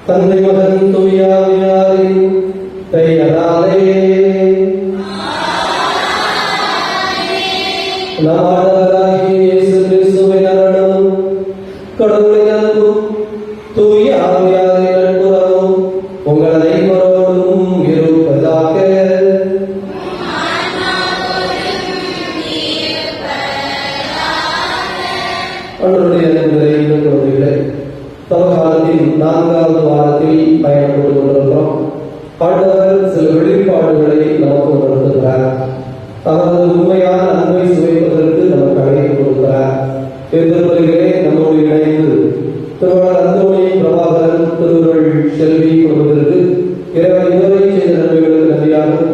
தந்தை மகன் தூயாவியாரின் பெயராலே நாடகராகிய இயேசு கிறிஸ்துவின் அருளும் கடவுளின் அன்பும் தூய ஆவியாரின் நட்புறவும் உங்கள் அனைவரோடும் இருப்பதாக. அன்றைய குழந்தைகளை தவகாலத்தின் 4வது வாரத்தில் பயணப்பட்டு கொண்டிருக்கிறோம். ஆண்டவர் சில வெளிப்பாடுகளை நமக்கு உணர்த்துகிறார். அவரது உண்மையான அன்பை சுவைப்பதற்கு நமக்கு அழைப்பு கொடுக்கிறார். திருப்பலிகளே நம்மோடு இணைந்து திருவாளர் அந்தோணி பிரபாகரன், திருவருள் செல்வி குடும்பத்திற்கு இறைவன் இதுவரை செய்த நன்மைகளுக்கு நன்றியாகும்.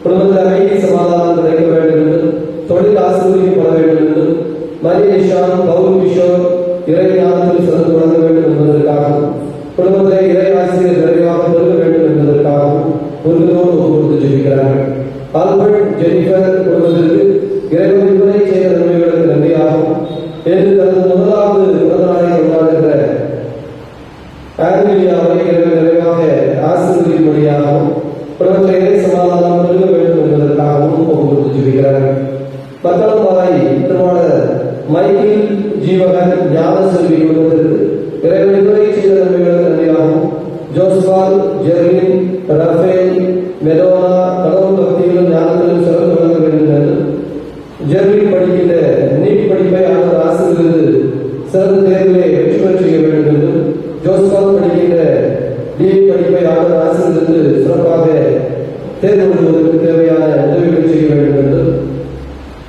குடும்பத்தில் அமைதி சமாதானம் கிடைக்க வேண்டும் என்றும், தொழில் ஆசீர்வதிக்கப்பட வேண்டும் என்றும், மரியேஷான் பவுல் கிஷோர் இறை ஞானத்தில் சிறந்து வழங்க வேண்டும் என்பதற்காகவும், குடும்பத்திலே இறை ஆசிரியர் நிறைவாக பெருக வேண்டும் என்பதற்காகவும் உறுதியோடு ஒப்புக்கொடுத்து ஜெபிக்கிறார்கள். ஆல்பர்ட் ஜெனிஃபர் குடும்பத்திற்கு இறைவன் இதுவரை செய்த நன்மைகளுக்கு நன்றியாகும் என்று தனது 1வது பிறந்த நாளை கொண்டாடுகிற ஆங்கிலியாவை இறைவன் நிறைவாக ஆசீர்வதிக்கும்படியாகவும், குடும்பத்திலே இறை சமாதானம் பெருக வேண்டும் என்பதற்காகவும் ஒப்புக்கொடுத்து ஜெபிக்கிறார்கள். மக்களம்பாறை திருவாளர் மைக்கேல் ஜீவகன் ஞான செல்வி குடும்பத்திற்கு இறைவன் இதுவரை செய்த நன்மைகளுக்கு நன்றியாகவும், ஜோஸ்பால், ஜெர்லின், ரஃபேல், மெடோனா கடவுள் பக்தியிலும் ஞானத்திலும் சிறந்து விளங்க வேண்டும் என்றும், ஜெர்லின் படிக்கின்ற நீட் படிப்பை அவர் ஆசிரியர் சிறந்த தேர்விலே வெற்றி பெற செய்ய வேண்டும் என்றும், ஜோஸ்பால் படிக்கின்ற டிஏ படிப்பை அவர் ஆசிரியருக்கு சிறப்பாக தேர்வு எழுதுவதற்கு தேவையான உதவிகளை செய்ய வேண்டும் என்றும்,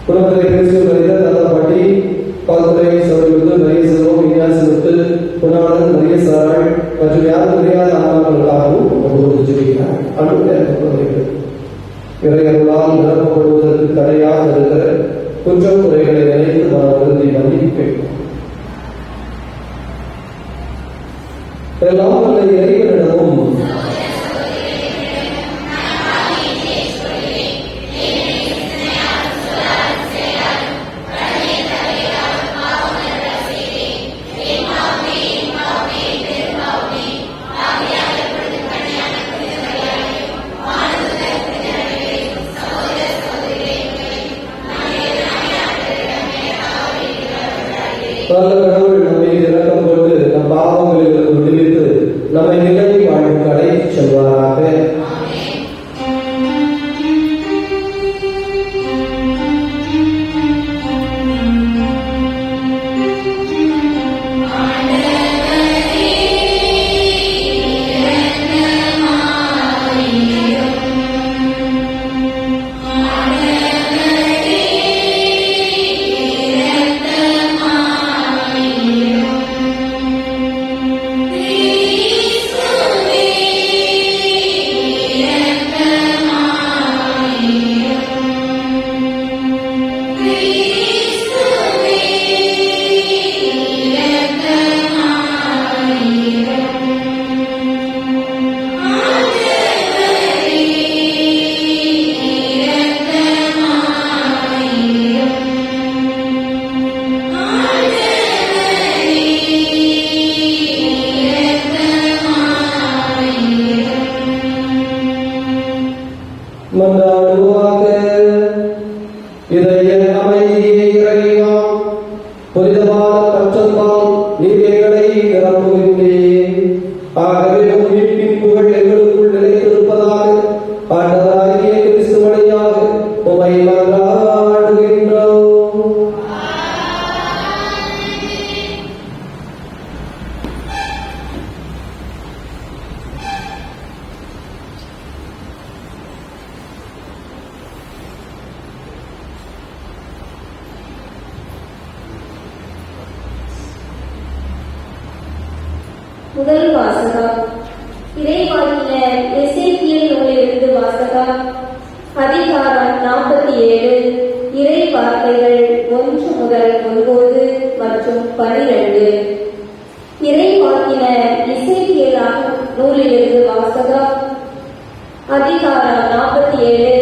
குடும்பத்தை பேசி வருகிற தாத்தா பாட்டி பால்துறை சபைகளுக்கு நிறைய செல்வம், விஞ்ஞானத்து பொன்னாளன், நிறைய சாராள் மற்றும் யாரும் தெரியாத ஆன்மாக்களுக்காகவும் ஒவ்வொரு ஜெபிக்கிறார். இறையர்களால் நிரப்பப்படுவதற்கு தடையாக இருக்கிற குற்றம் குறைகளை நினைத்து நாம் விருந்தி மன்னிப்பேன். எல்லாம் வல்ல இறைவனிடமும் கடவுள் நம்மை இரக்கம் கொண்டு நம் பாவங்களிலிருந்து விடுவித்து நம்மை நிலை வாழ்வுக்கு அழைத்துச் செல்வாராக. முதல் வாசகம். இறைவாக்கினர் எசேக்கியேல் நூலிலிருந்து வாசகம். அதிகாரம் 47. இறை வார்த்தைகள் 1 முதல் 9 மற்றும் 12. இறைவாக்கினர் எசேக்கியேல் நூலிலிருந்து வாசகம். அதிகாரம் 47.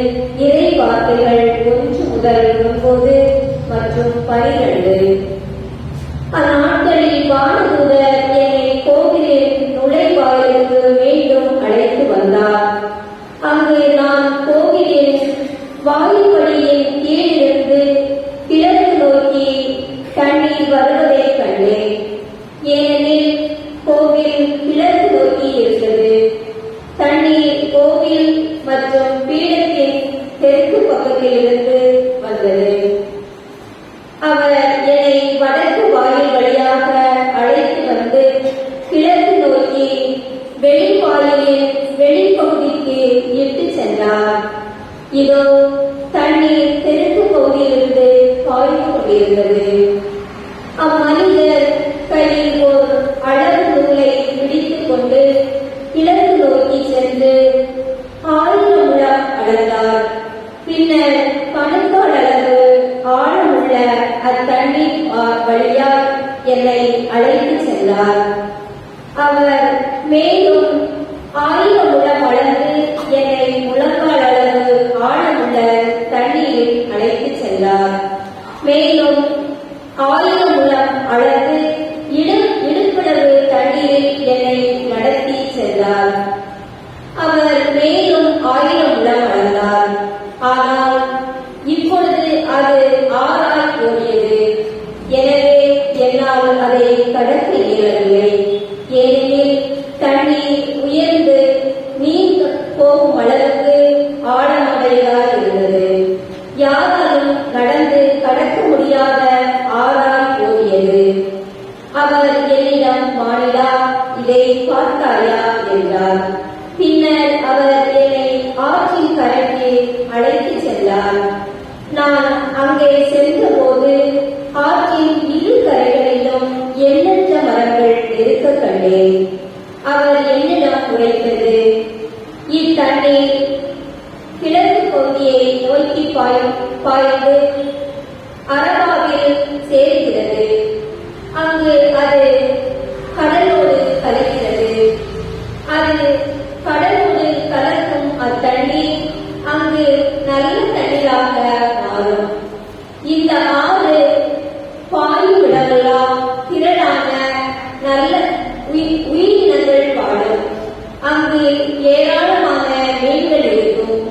இறை வார்த்தைகள் 1 முதல் 9 மற்றும் 12. அந்நாட்களில் வானதூதர் என்னை கோவிலில் கோவிலின் நுழைவாயிலுக்கு மீண்டும் அழைத்து வந்தார். அங்கு நான் கோவிலின் வாயிற்படியின் கீழிருந்து கிழக்கு நோக்கி தண்ணீர் வருவதைக் கண்டேன். ஏனெனில் கோவில் கிழக்கு நோக்கி இருந்தது. தண்ணீர் கோவில் மற்றும் பீடத்தின் தெற்கு பக்கத்திலிருந்து வந்தது. அவர் என்னை வடக்கு வாயில் வழியாக அழைத்து வந்து கிழக்கு நோக்கி வெளிவாயிலின் வெளிப்பகுதிக்கு இட்டு சென்றார். இதோ தண்ணீர் தெற்கு பகுதியிலிருந்து பாய்ந்து கொண்டிருந்தது. அம்மனிதர் கையில் ஒரு அளவு நூலை பிடித்துக் கொண்டு கிழக்கு நோக்கி சென்று 1000 முழம் அளந்தார். பின்னர் கணுக்கால் அளவு ஆழமுள்ள அத்தண்ணீர் வழியால் என்னை அழைத்து சென்றார். அவர் மேலும் 1000 முழம் அளந்து என்னை முழங்கால் அளவு ஆழமுள்ள தண்ணீரில் அழைத்து சென்றார். மேலும் 1000 முழம் அளந்து இடுப்பளவு தண்ணீரில் என்னை நடத்தி சென்றார். அவர் மேலும் 1000 முழம் அளந்தார். ஆனால் இப்பொழுது அது ஆறாய் ஓடியது. எனவே என்னால் அதை கடக்க இயலவில்லை. ஏனெனில் தண்ணீர் உயர்ந்து மீன் போகும் அளவுக்கு ஆழமுடையதாக இருந்தது. யாராலும் நடந்து கடக்க முடியாத ஆறாய் ஓடியது. அவர் என்னிடம், மானிடா, இதை பார்த்தாயா என்றார். பின்னர் அவர் என்னை ஆற்றின் கரைக்கு அழைத்து சென்றார். நான் அங்கே சென்றபோது ஆற்றின் இரு கரைகளிலும் எண்ணற்ற மரங்கள் இருக்க கண்டேன். அவர் என்னிடம் உரைத்தது, இத்தண்ணீர் கிழக்கு பகுதியை நோக்கி பாய்ந்து அரபாவில் சேர்கிறது. அங்கு அது கடலோடு கலக்கிறது. அது கடலோடு கலக்கும் அத்தண்ணீர் அங்கு நல்ல தண்ணீராக மாறும். இந்த ஆறு பாயும் இடமெல்லாம் திரளான நல்ல உயிரினங்கள் வாழும். அங்கு ஏராளமான மீன்கள் இருக்கும்.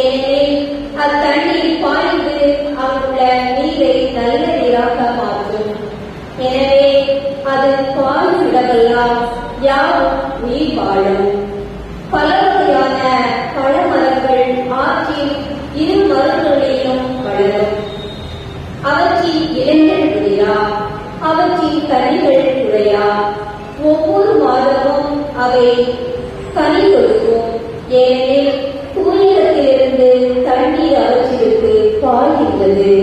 ஏனெனில் அத்தண்ணீர் பாய்ந்து அங்குள்ள நீரை நல்ல நீராக மாற்றும். எனவே அது பாயும் இடமெல்லாம் யாரும் உயிர் வாழும். பல வகையான பழமரங்கள் ஆற்றின் இரு மரங்களிலும் வளரும். அவற்றின் இலைகள் விழா, அவற்றின் கனிகள் குறையா. ஒவ்வொரு மாதமும் அவை கனி கொடுக்கும். ஏனெனில் தூயகத்திலிருந்து தண்ணீர் அவற்றிற்கு பாய்கின்றது.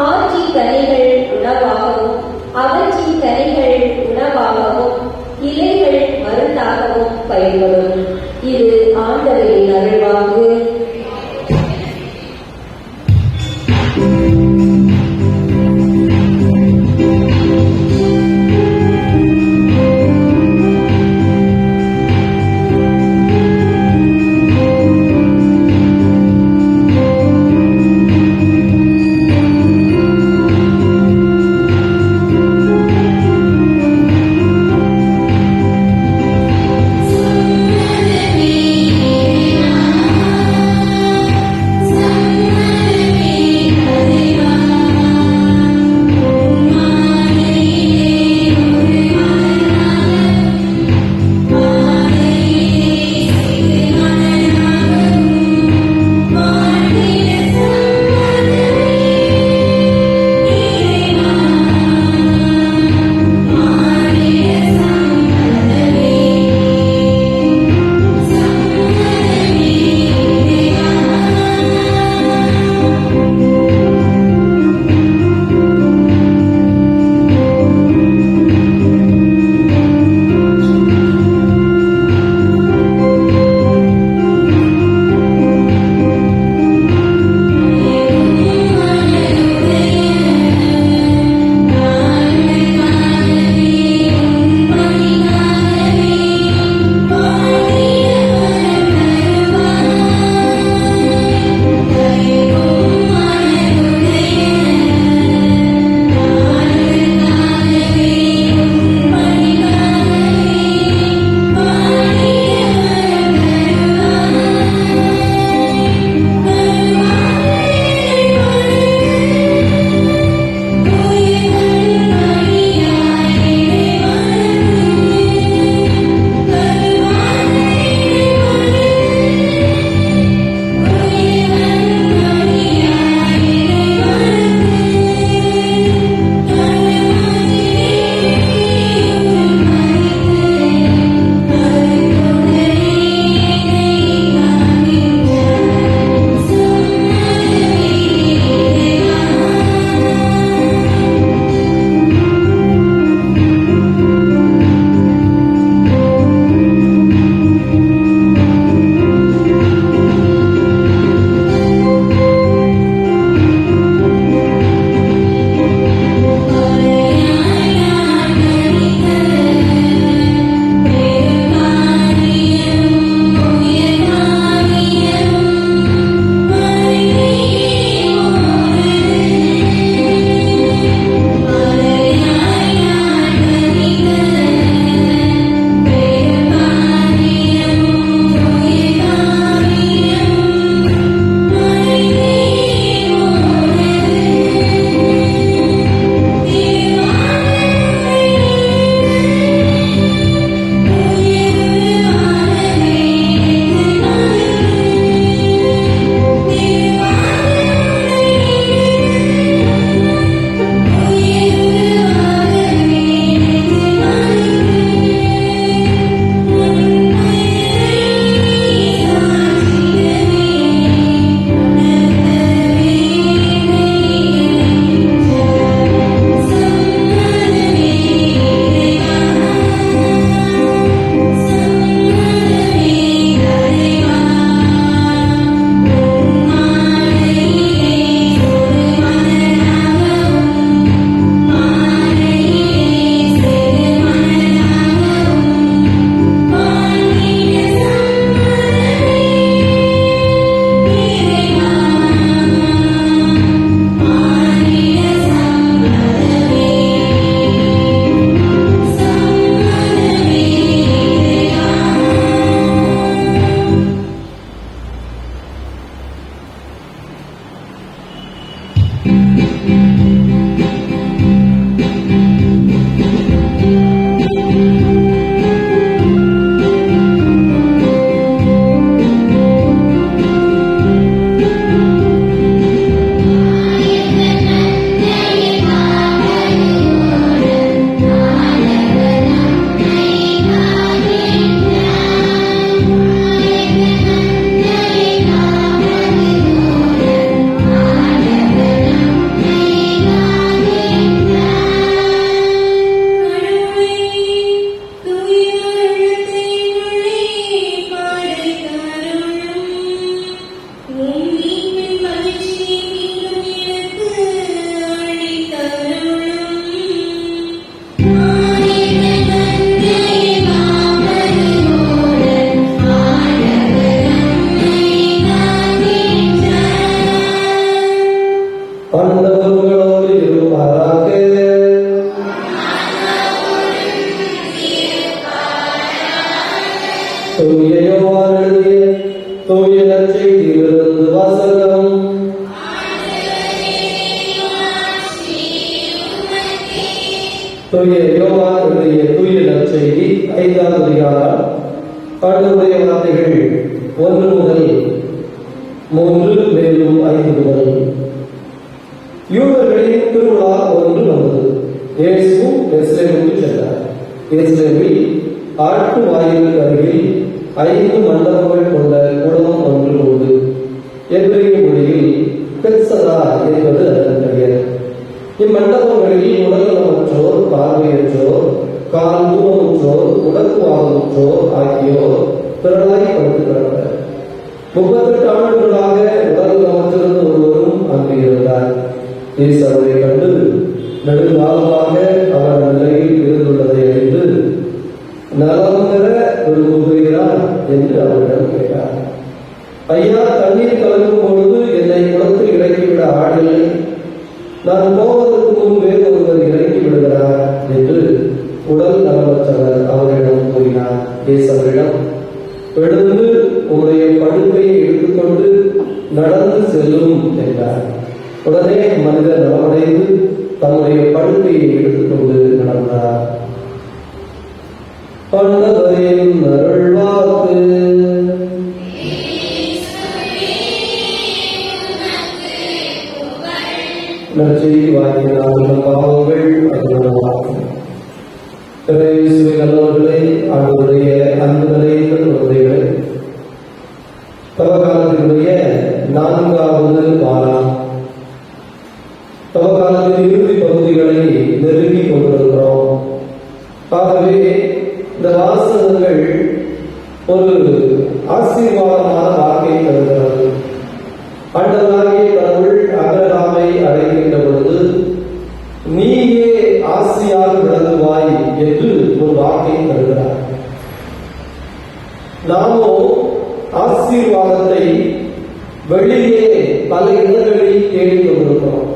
ஆற்றின் கனிகள் உணவாகவும் அவற்றின் கனிகள் உணவாகவும் இலைகள் மருந்தாகவும் பயன்படும். இது ஆண்டவரின் அருள்வாக்கு. Amen. ஆண்டவர் உங்களோடு இருப்பாராக. தூய யோவான் எழுதிய தூய நற்செய்தியிலிருந்து வாசகம். தூய யோவான் எழுதிய தூய நற்செய்தி 5ஆம் அதிகாரம் ஆண்டவருடைய வார்த்தைகள் 1 முதல் 3 மேலும் 5 முதல். யூதர்களின் திருவிழா ஒன்று வந்தது. இயேசு எருசலேமுக்கு சென்றார். எருசலேமில் ஆட்டு வாயிலுக்கு அருகில் 5 மண்டபங்கள் கொண்ட குளம் ஒன்று உண்டு. எபிரேய மொழியில் பெத்சதா என்பது அதன் பெயர். இம்மண்டபங்களில் உடல்நலமற்றோர், பார்வையற்றோர், கால் ஊனமுற்றோர், உடற்குவாதமுற்றோர் ஆகியோர் திரளாய் படுத்து கிடந்தனர். 38 ஆண்டுகளாக உடல்நலமற்றிருந்த ஒருவரும் அங்கு இருந்தார். இயேசு அவரை கண்டு நெடுங்காலமாக அவர் நிலையில் இருந்துள்ளதை அறிந்து, நலம் பெற விரும்புகிறார் என்று அவரிடம் கேட்டார். ஐயா, தண்ணீர் கலக்கும் பொழுது என்னை குளத்தில் இறக்கிவிட ஆடில்லை. நான் போவதற்கு முன்பே ஒருவர் இறக்கி விடுகிறார் என்று உடல் நலமற்றவர் அவரிடம் கூறினார். இயேசு அவரிடம், எழுந்து உங்களுடைய படுக்கையை எடுத்துக்கொண்டு நடந்து செல்லும் என்றார். உடனே மனிதர் நலமடைந்து தன்னுடைய படுக்கையை எடுத்துக்கொண்டு நடந்தார். ஆண்டவரின் அருள்வாக்கு. நற்செய்தி வாக்கினால் நம் பாவங்கள் அறிவுறுவாகும். நல்லவர்களை அவருடைய அன்புகளை குழந்தைகளை தவகாலத்தினுடைய 4வது வாரம், தவகாலத்தின் இறுதி பகுதிகளை நெருங்கிக் கொண்டிருக்கிறோம். ஆகவே இந்த வாசகங்கள் ஒரு ஆசீர்வாதமான வாக்கை தருகிறது. ஆண்டவராகிய கடவுள் அபிரகாமை அழைக்கின்ற பொழுது, நீயே ஆசியாக விளங்குவாய் என்று ஒரு வாக்கை தருகிறார். நாமோ ஆசீர்வாதத்தை வெளியே பல இடங்களில் தேடிக் கொண்டிருக்கிறோம்.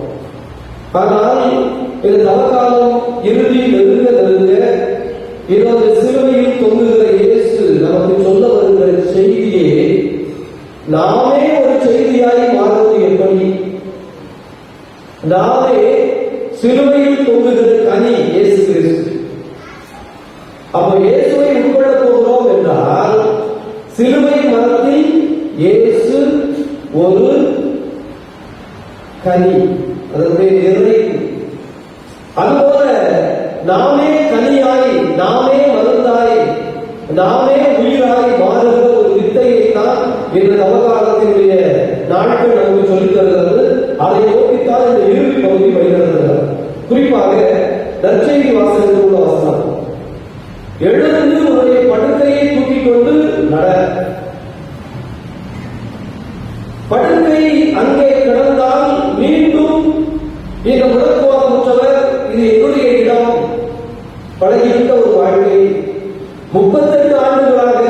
ஆனால் இந்த தவக்காலம் இறுதி நெருங்க இந்த சிலுவையில் தொங்குகிற இயேசு நமக்கு சொல்ல வருகிற செய்தியே நாமே ஒரு செய்தியாய் மாறுவது எப்படி? நாமே சிலுவையில் தொங்குகிற கனி இயேசு கிறிஸ்து. அப்போ இயேசுவை உட்கொள்ள போகிறோம் என்றால் சிலுவை மரத்தில் இயேசு ஒரு கனி, அதனுடைய நிறை. அதுபோல நாமே கனியாய், நாமே மருந்தாய், நாமே உயிராய் மாறுகிற ஒரு வித்தையை தான் இந்த நவகாலத்தினுடைய நாட்கள் நமக்கு சொல்லித் தருகிறது. அதை நோக்கித்தான் இந்த இறுதி பகுதி வருகிறது. குறிப்பாக நற்செய்தி வாசகத்தில் உள்ள வசனம், எழுந்து உன்னுடைய படுக்கையை தூக்கிக் கொண்டு நட. படுக்கை அங்கே கிடந்தால் மீண்டும் இந்த முடக்குவாதமுற்றவர், இது என்னுடைய இடம், பழகிவிட்ட ஒரு வாழ்க்கை, 38 ஆண்டுகளாக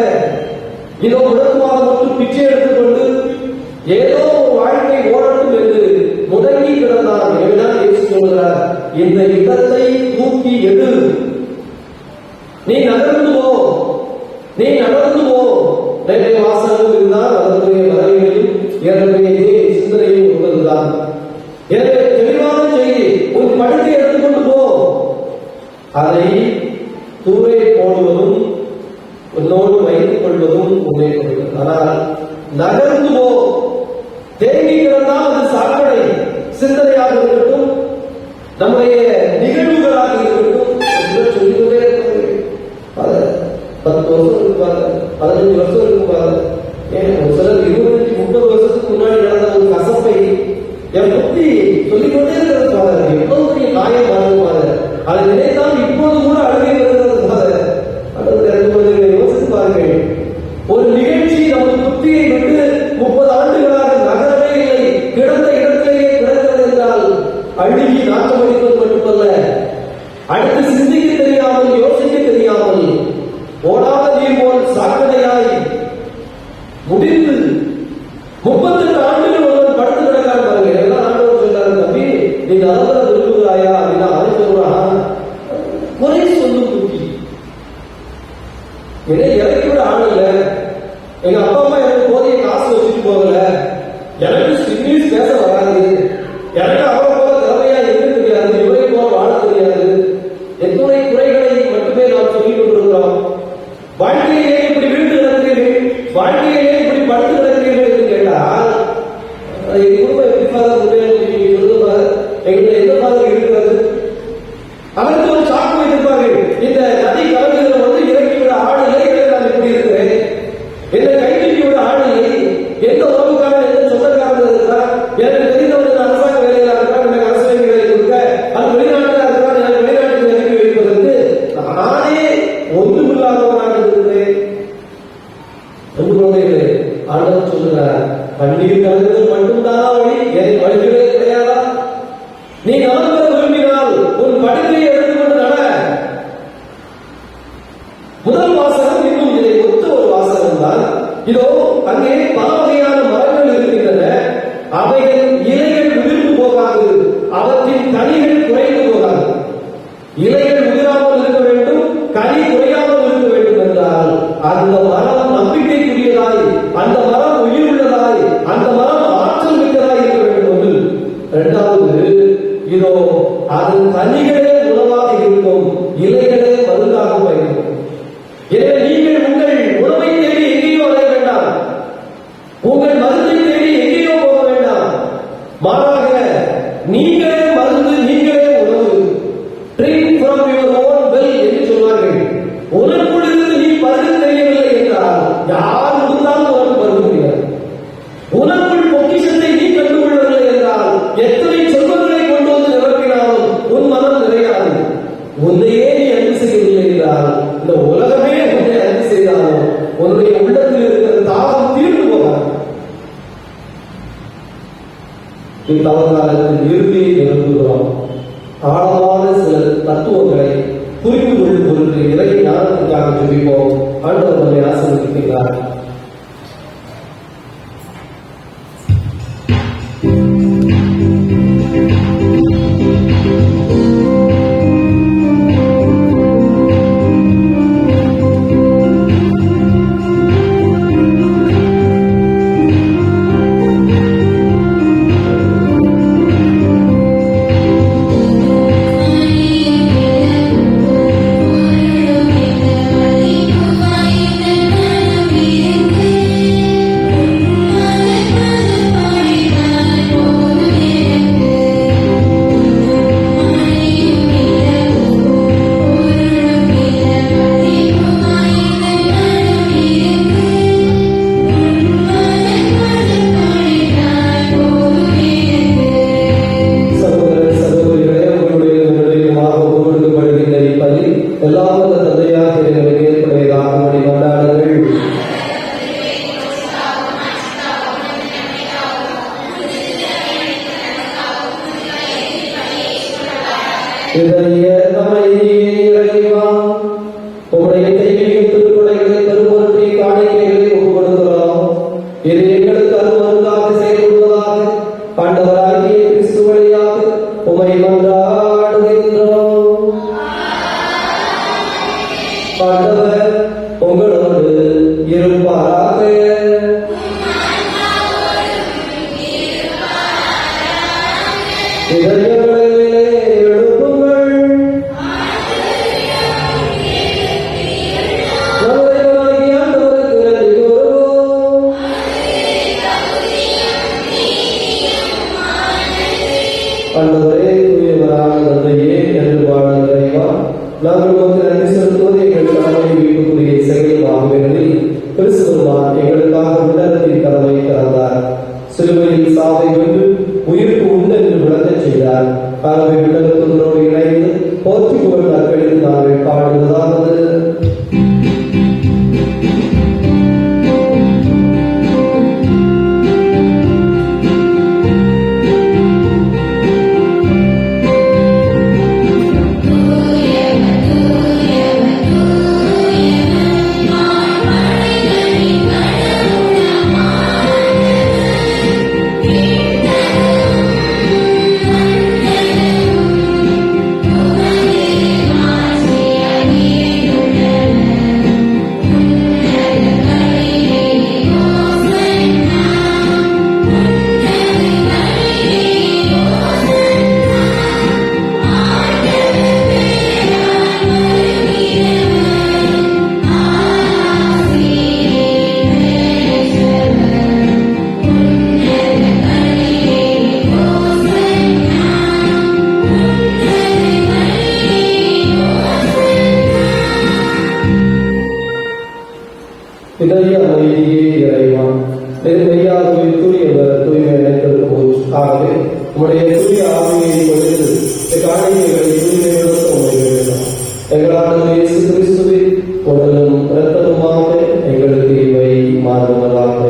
இதோ முடக்குவாதமுற்று பிச்சை எடுத்துக்கொண்டு ஏதோ ஒரு வாழ்க்கை ஓடட்டும் என்று முடங்கி கிடந்தார். எனவேதான் இயேசு சொல்கிறார், இந்த இடத்தை தூக்கி எடு, நீ நகர்ந்து போ, நீ நடந்து போ. நிறைய வாசகம் இருந்தால் அதனுடைய வரைகளில் ஏறக்கூடிய சிந்தனையும் உள்ளதுதான். எனவே தெளிவான செய்தி, உன் படுக்கை எடுத்துக்கொண்டு போ. அதை தூரே போடுவதும் உன்னோடு வைத்துக் கொள்வதும் உன்னை கொள்வது. ஆனால் நகர்ந்து போ. தேங்கி கிடந்தால் அது சாக்கடை சிந்தனையாக இருக்கட்டும், நம்முடைய நிகழ்வுகளாக இருக்கட்டும் என்று சொல்லிக்கொண்டே இருக்க. 10 வருஷம் இருப்பாங்க, 15 வருஷம் இருப்பாங்க. ஏன் ஒரு சிலர் 20-30 வருஷத்துக்கு முன்னாடி நடந்த ஒரு கசப்பை என் புத்தி சொல்லிக்கொண்டே இருக்கிறது. எவ்வளவு பெரிய காயம் வாழ்வாங்க, அதை நினைத்தால் இப்போது கூட அழுகை வருகிறது. யோசித்து பாருங்கள், ஒரு நிகழ்ச்சி நமது புத்தியை விட்டு 30 ஆண்டுகளாக நகரவே இல்லை, கிடந்த இடத்திலேயே கிடக்கிறது என்றால் அழுகி நாட்டமளிப்பது மட்டுமல்ல, அடுத்து சிந்திக்க தெரியாமல், யோசிக்க தெரியாமல், ஓடாத நீர் போல் சாக்கடையாய் முடிந்து 38 ஆண்டுகள் ஒருவன் படுத்து கிடக்கார். பாருங்க, எல்லாம் ஆண்டவர் சொல்றாரு, தம்பி நீ நலம்பெற விரும்புகிறாயா அப்படின்னா அவன் சொல்றான், குறை சொல்லும் புத்தி. என்னை இறக்கி விட ஆள் இல்லை, எங்க அப்பா அம்மா எனக்கு போதிய காசு வச்சுட்டு போகல, எனக்கு இங்கிலீஷ் பேச வராது, எனக்கு அவரை போல திறமையா இருக்க தெரியாது, இவரை போல வாழ தெரியாது, எத்துணை குறைகளை மட்டுமே நாம் சொல்லிக் கொண்டிருக்கிறோம். வாழ்க்கையிலே இப்படி வீழ்ந்து கிடக்கிறீர்கள், வாழ்க்கையிலே இப்படி படுத்து கிடக்கிறீர்கள் என்று கேட்டால் என் குடும்பம் எப்படி ஃபாதர் எங்களுடைய எந்த ஃபாதர் இருக்கிறது? அதற்கு ஒரு சாக்கு வைத்திருப்பார்கள். இந்த நதி கலந்துகிற போது இறக்கி விட ஆள் இல்லை, நான் இப்படி இருக்கிறேன், என்னை கைப்பிடிக்க விட ஆள் இல்லை, எந்த உறவுக்காரன் எந்த சொந்தக்காரன் இருக்கிறார், எனக்கு தெரிந்தவர்கள் அரசாங்க வேலையில இருக்கிறார், எனக்கு அரசு வேலை கொடுக்க, அது வெளிநாட்டில் இருக்கிறார், எனக்கு வெளிநாட்டுக்கு இறக்கி வைப்பதற்கு நானே ஒன்றுமில்லாதவனாக இருக்கிறேன். ஆண்டவர் சொல்லுகிறார், கண்ணீர் கலங்குதல் மட்டும்தான் வழி, எதை வழிகளே கிடையாதா? நீ நலம்பெற விரும்பினால் உன் படுக்கையை எடுத்துக்கொண்டு நட. முதல் வாசகம் இன்னும் இதை ஒத்த ஒரு வாசகம் தான். இதோ அங்கே பல வகையான மரங்கள் இருக்கின்றன, அவைகள் இலைகள் உதிர்ந்து போகாது, அவற்றின் கனிகள் குறைந்து போகாது. இலைகள் உதிராமல் இருக்க வேண்டும், கனி குறையாமல் இருக்க வேண்டும் என்றால் அந்த மரம் நம்பிக்கைக்குரியதாய், அந்த மரம் உயிர் உள்ளதாய், அந்த மரம் ஆற்றல் மிக்கதாய் இருக்க வேண்டும் ஒன்று. இரண்டாவது, இதோ அதன் கனிகளே உணவாக இருக்கும், இலைகளே மருந்தாக பயன்படும். எனவே நீங்கள் உங்கள் உணவை தேடி எங்கேயோ அடைய வேண்டாம், உங்கள் மருந்தை தேடி எங்கேயோ போக வேண்டாம், மாறாக நீங்களே மருந்து, நீங்களே உணவு. Drink from your own well என்று சொல்வார்கள். உனக்குள் இருந்து நீ பருக தெரியவில்லை என்றால் யார் இருந்தாலும் உனக்கு பருக முடியாது. உனக்குள் பொக்கிஷத்தை நீ கண்டுகொள்ளவில்லை என்றால் எத்தனை செல்வங்களை கொண்டு வந்து நிரப்பினாலும் உன் மனம் நிறையாது. உன்னையே நீ அன்பு செய்யவில்லை என்றால் இந்த உலகமே உன்னை அன்பு செய்தாலும் உன்னுடைய உள்ளத்தில் இருக்கிற தாகம் தீர்ந்து போகாது. இத்தவகாலத்தில் இறுதியை நிரப்புகிறோம். ஆழமான சில தத்துவங்களை புரிந்து கொள்ளும் பொருள் இறை ஞானத்திற்காக ஜெபிப்போம். ஆண்டவர் நம்மை ஆசீர்வதிக்கிறார். ஆவியை கொடுத்து காணிக்கைகளை தூய்மைப்படுத்த உதவுகிறார். எங்கள் ஆண்டவர் இயேசு கிறிஸ்துவின் உடலும் இரத்தமுமாக எங்களுக்கு இவை மாறுவதாக.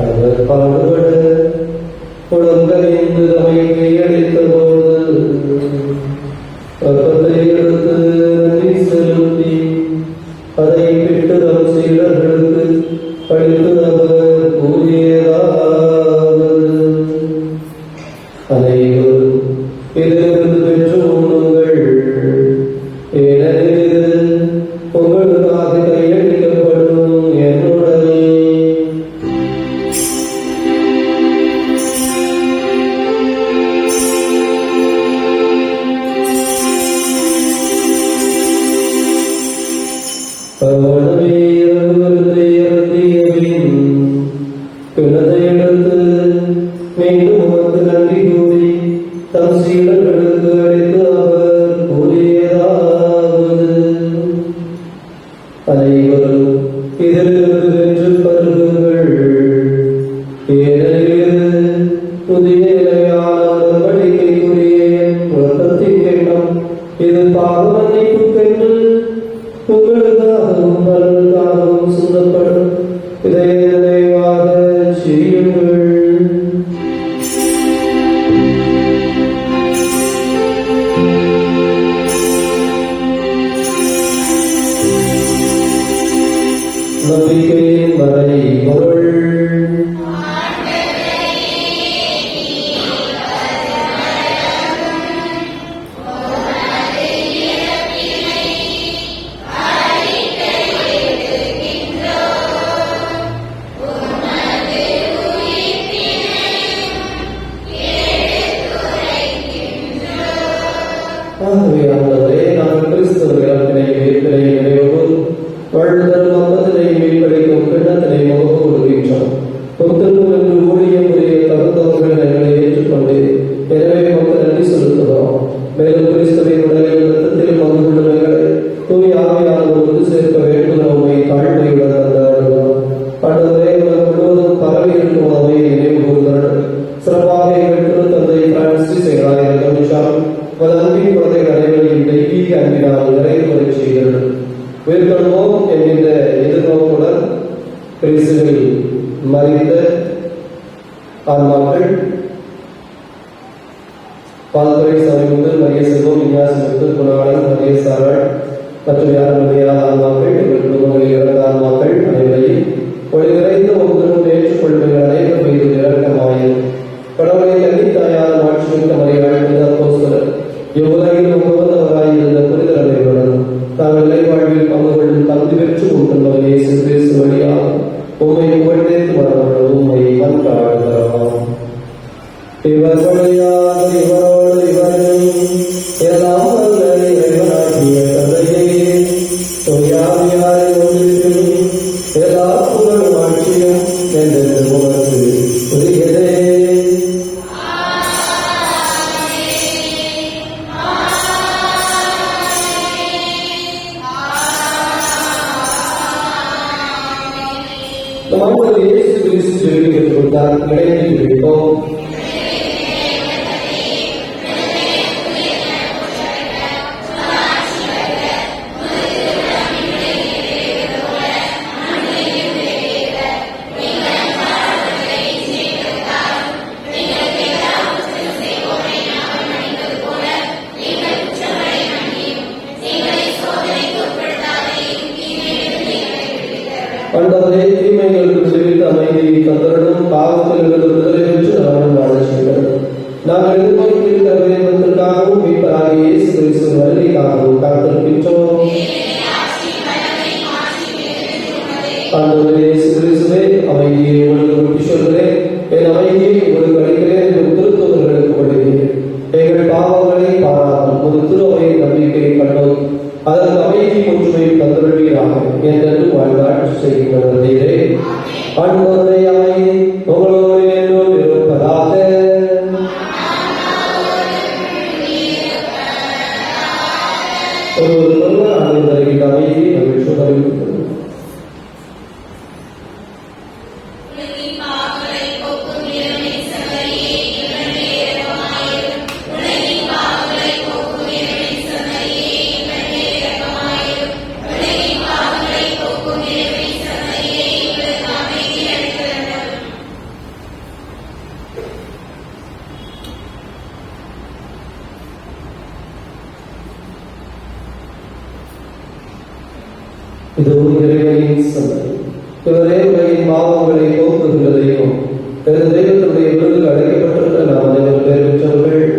அவர் பாடுபட குழந்தைந்து அமைப்பை அளித்தபோது அப்பத்தை எடுத்து நன்றி செலுத்தி அதை பெற்று தம் சீடர்களுக்கு அளித்து அவர் கூறியதாவது: அனைவரும் இதிலிருந்து பெற்று உண்ணுங்கள், ஏனெனில் இது உங்களுக்காக கையளிக்கப்படும் என்னுடைய மீண்டும் உமக்கு நன்றி கூறி தம் சீடர்களுக்கு அளித்து அவர் கூறியதாவது: அனைவரும் இதிலிருந்து வென்று பருகுங்கள், ஏனெனில் புதிய நிலையான உடன்படிக்கைக்குரிய இரத்தத்தின் கிண்ணம். இது பாவ மன்னிப்புக்கென்று உங்களுக்காகவும் பலருக்காகவும் சிந்தப்படும். இதை நினைவாக செய்யுங்கள். நம்பிக்கையின் மறைபொருள். ஆகவே நாங்கள் கிறிஸ்தவ இலக்கினை வேப்பிலை நினைவோடு வாழ்தல் மப்பத்தினை மீன்படைக்கும் கிண்ணத்தினை முகப்பு கொடுக்கின்றோம். பொறுத்திருக்கும் என்று ஊழியம் புரிய தகுந்தவர்கள் எங்களை ஏற்றுக்கொண்டு எனவே மக்கள் நன்றி செலுத்துகிறோம். மேலும் கிறிஸ்தவின் உடலில் இரத்தத்தில் பங்கு கொள்ளும் எங்களை தூய் ஆவியானவர் ஒன்று சேர்க்க வேண்டும் என உண்மை தாழ்மையுடன் வந்தாடுகிறோம். ஆண்டவரே, உலகம் முழுவதும் பரவி இருக்கும் உணவை நினைவு கூறுகிறார். சிறப்பாக எங்கள் திருத்தந்தை பிரான்சிஸ் எங்களாயிரம் கவனிச்சாலும் பல அன்பின் குழந்தைகள் அனைவரையும் தெய்வீக அன்பினால் நிறைவு செய்கிறது. உயிர்கொள்வோம் என்கின்ற எதிர்நோக்குடன் கிறிஸ்துவில் மறித்த ஆன்மாக்கள் பால்துறை சமீபத்து மரிய செல்வம், விஞ்ஞாசமுத்து, குணாளன், மரிய சாரல் மற்றும் யாரும் முடியாத ஆன்மாக்கள், எங்கள் குடும்பங்களில் இறந்த ஆன்மாக்கள் அனைவரையும் ஒளி நிறைந்த ஒன்றும் ஏற்றுக்கொள்ளுங்கள். அனைவர் மீது இறக்கமாயும் கடவுளை தன்னித்தாயான மாட்சிமிக்க மரியாதை அப்போஸ்தலர் இவ்வுலகில் உகந்தவராய் இருந்த புனித அனைவருடன் தாங்கள் நிலைவாழ்வில் பங்கு கொள்ளும் தகுதி பெற்று கொண்டுள்ளவர் இயேசு கிறிஸ்து வழியாக உம்மை புகழ்ந்தேத்து வரவர்கள் உம்மை மன்றாடுகிறோம். இவர் வழியாக இவரோடு இவரையும் எல்லாம் வல்ல இறைவனாகிய தந்தையே தூயாவியாரை ஒன்றிற்கும் எல்லா புகழும் ஆட்சியும் என்றென்றும் உமக்கு உரியதே. இயேசு கிறிஸ்து ஜெபித்துக் கொண்டார். இணைந்து ஜெபிப்போம். ஆண்டவரே, தீமைகளுக்கு செவித்த அமைதியை தந்தருடன் பாவத்தில் இருந்து விடுதலை பெற்று நானும் வாழச் செய்கிறது. நாங்கள் எதிர்நோக்கியிருக்கிற வேதத்திற்காகவும் மீட்பராகிய இயேசு கிறிஸ்துவின் வருகைக்காகவும் காத்திருக்கின்றோம். ஆண்டவரே, இயேசு கிறிஸ்துவே, அமைதியை உங்களுக்கு விட்டு சொல்கிறேன், என் அமைதியை உங்களுக்கு அளிக்கிறேன் என்று திருத்தூதர்களுக்கு கொடுக்கிறேன். எங்கள் பாவங்களை பாராமல் ஒரு திருவையின் நம்பிக்கையை கண்டோம். அதற்கு அமைதி ஒற்றுமை தந்துள்ளீராக என்றென்று வாழ்வாட்சி செய்கின்றவர்களே. ஆண்டவரே, அமைதி உங்களோடு என்றும் இருப்பதாக. ஒருவர் ஆண்டவரின் அமைதியை மகிழ்ச்சி அறிவிக்கிறது. இது இறைவனின் சொல். இவரே உலகின் பாவங்களை போக்குகிற தெய்வம். தெய்வத்தினுடைய விருதுக்கு அழைக்கப்பட்டிருக்கிற நாம் அனைவரும் பேர் பெற்றவர்கள்.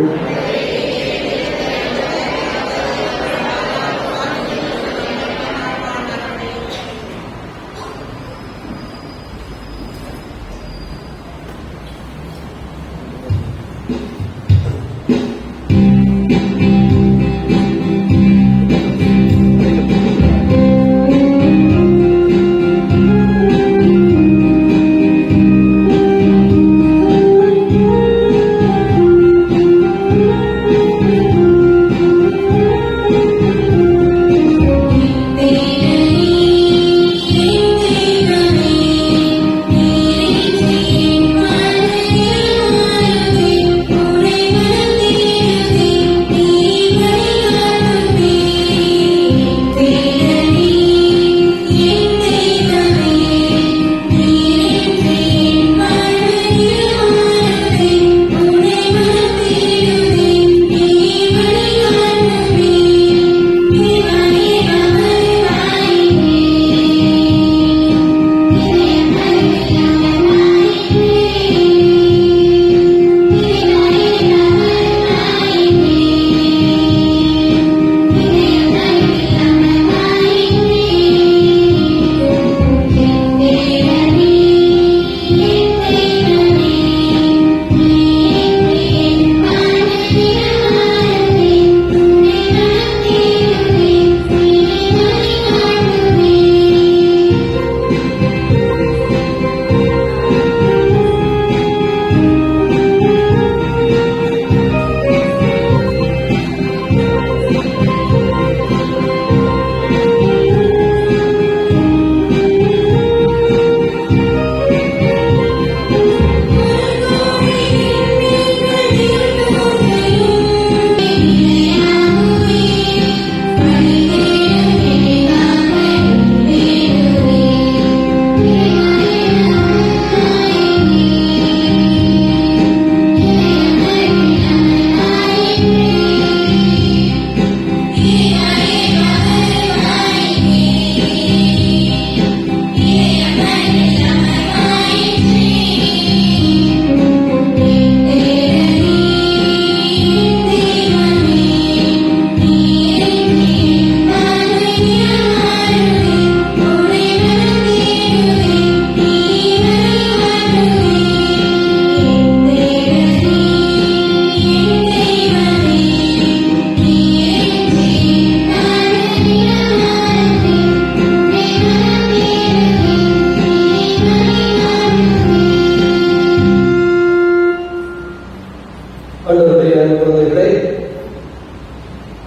ஆண்டவருடைய குழந்தைகளை,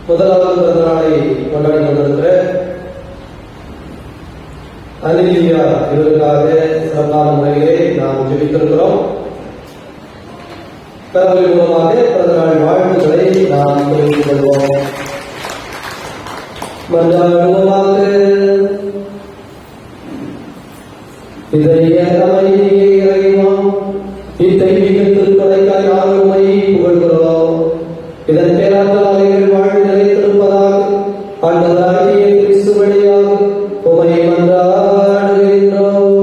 முதலாவது பிறந்த நாளை கொண்டாடி கொண்டிருக்கிற அலிலியா இவருக்காக சிறப்பான முறையிலே நாம் ஜெபித்திருக்கிறோம். கடவுள் மூலமாக பிறந்த நாள் வாழ்த்துக்களை நாம் தெரிவித்துக் கொள்வோம். மன்றாடுவோமாக. இதைய அமைதியை இறைவோம். இத்தெய்வீக திருப்படைக்காய் நாங்கள் உம்மை புகழ்கிறோம். இதன் பேராற்றல் எங்கள் வாழ்வு நிலைத்திருப்பதாக ஆண்டவராகிய கிறிஸ்து வழியாக உம்மை மன்றாடுகின்றோம்.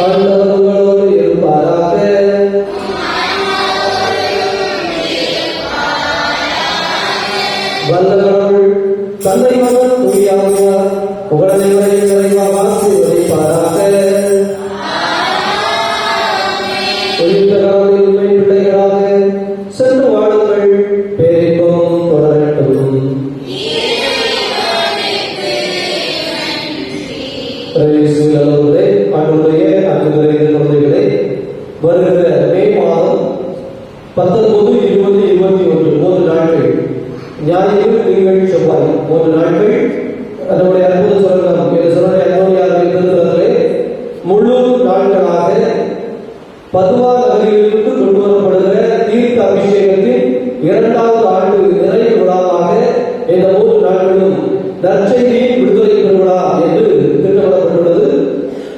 ஆண்டவர் உங்களோடு இருப்பாராக. வல்லவர்கள் தந்தை மகன் தூயாவியார் உங்களை நிறைவாக ஆசீர்வதிப்பாராக. உண்மை பிள்ளைகளாக சென்று வாழுங்கள். பேரின்பம் தொடரட்டும். ஆண்டுடைய அன்புடைய குழந்தைகளை, வருகிற மே மாதம் 19, 20, 21 3 நாட்கள், ஞாயிறு, திங்கள், செவ்வாய் 3 நாட்கள் அதனுடைய அற்புத சுரங்கம் திருத்தலத்திலே முழு நாட்களாக பதுவா நகரிலிருந்து கொண்டு வரப்படுகிற தீர்த்த அபிஷேகத்தின் 2வது ஆண்டு நிறைவு விழாவாக இந்த 3 நாட்களும் நற்செய்தியின் விடுதலை பெருவிழா என்று திட்டமிடப்பட்டுள்ளது.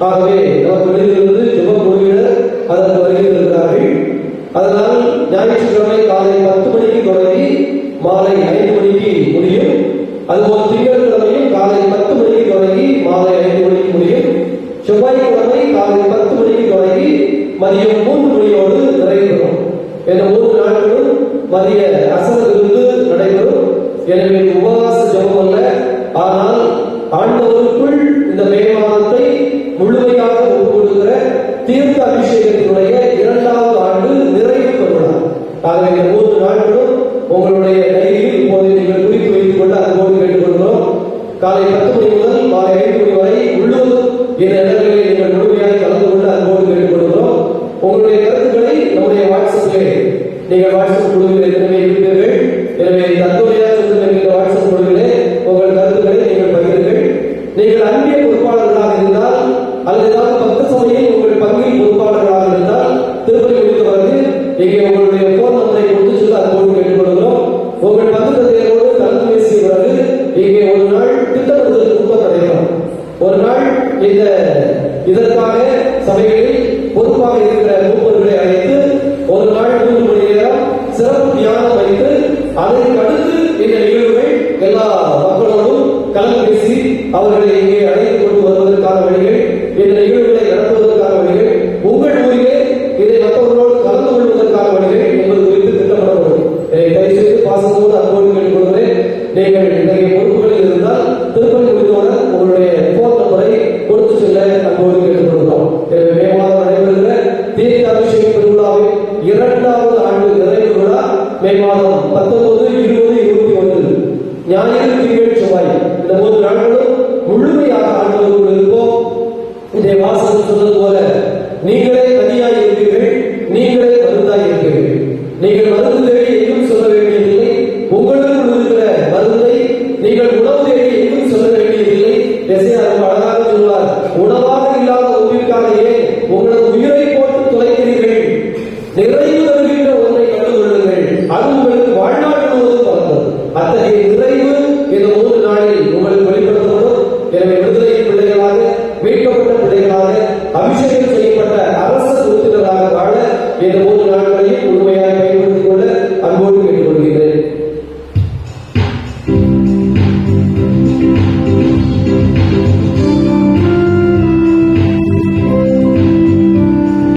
ஆகவே நமக்கு வெளியிலிருந்து ஜெபம் குழுவினர் அதற்கு வருகிறார்கள். அதனால் ஞாயிற்றுக்கிழமை காலை 10 மணிக்கு தொடங்கி மாலை 5 மணிக்கு முடியும். அதுபோல் மதிய அசர விருந்து நடைபெறும். எனவே உபவாச ஜெபம் அல்ல, ஆனால் ஆண்டவருக்குள் இந்த மே மாதத்தை முழுமையாக ஒப்புக் கொடுக்கிற தீர்த்த அபிஷேகத்தினுடைய 2வது ஆண்டு நிறைவு பெறுகிறார். ஆகவே இந்த 3 நாட்களும் உங்களுடைய கையில் இப்போது நீங்கள் குறித்து வைத்துக் கொண்டு அன்போடு கேட்டுக்கொள்கிறோம். காலை 10 மணி முதல் மாலை 5 மணி வரை முழுவதும் இந்த இடங்களில் நீங்கள் முழுமையாக கலந்து கொண்டு அன்போடு கேட்டுக்கொள்கிறோம். உங்களுடைய கருத்துக்களை நம்முடைய வாட்ஸ்அப்பிலே நீங்கள் வாட்ஸ்அப் குழுவில் ஏற்கனவே இருக்கிறீர்கள். எனவே தத்துவமையாக என்கிற வாட்ஸ்அப் குழுவிலே உங்கள் கருத்துக்களை நீங்கள் பகிருங்கள். நீங்கள் அன்பிய பொறுப்பாளர்களாக இருந்தால் அல்லது ஏதாவது பக்த சபையில் உங்கள் பங்கில் பொறுப்பாளர்களாக இருந்தால் திருப்பதி முடித்த பிறகு இங்கே உங்களுடைய போன் நம்பரை கொடுத்து சொல்ல அன்போடு கேட்டுக்கொள்கிறோம். உங்கள் பங்கு தந்தையரோடு கலந்து பேசிய பிறகு இங்கே ஒரு நாள் திட்டமிடுதல் கூட்டம் நடைபெறும். ஒரு நாள் இதற்காக சபைகளில் பொறுப்பாக இருக்கிற மூப்பர்களை அழைத்து ஒரு நாள் 3 மணி நேரம் சிறப்பு தியானம் வைத்து அதற்கு அடுத்து இந்த நிகழ்வுகள் எல்லா மக்களோடும் கலந்து பேசி அவர்களை இங்கே அழைத்து கொண்டு வருவதற்கான வழிகள், இந்த நிகழ்வுகளை நடத்துவதற்கான வழிகள், உங்கள் ஊரிலே இதை மற்றவர்களோடு கலந்து கொள்வதற்கான வழிகள் என்பது குறித்து திட்டமிடப்படும். தயவுசெய்து பாசத்தோடு அன்போடு கேட்டுக்கொள்கிறேன். நீங்கள் இன்றைய பொறுப்புகளில் இருந்தால் திருப்பணி முடித்தவுடன் உங்களுடைய போன் நம்பரை கொடுத்து செல்ல அன்போடு கேட்டுக்கொள்கிறோம். மே மாதம் நடைபெறுகிற தீர்த்த அபிஷேக பெருவிழாவின் 2வது ஆண்டு நிறைவு விழா மே மாதம் 19, 20, 21 ஞாயிறு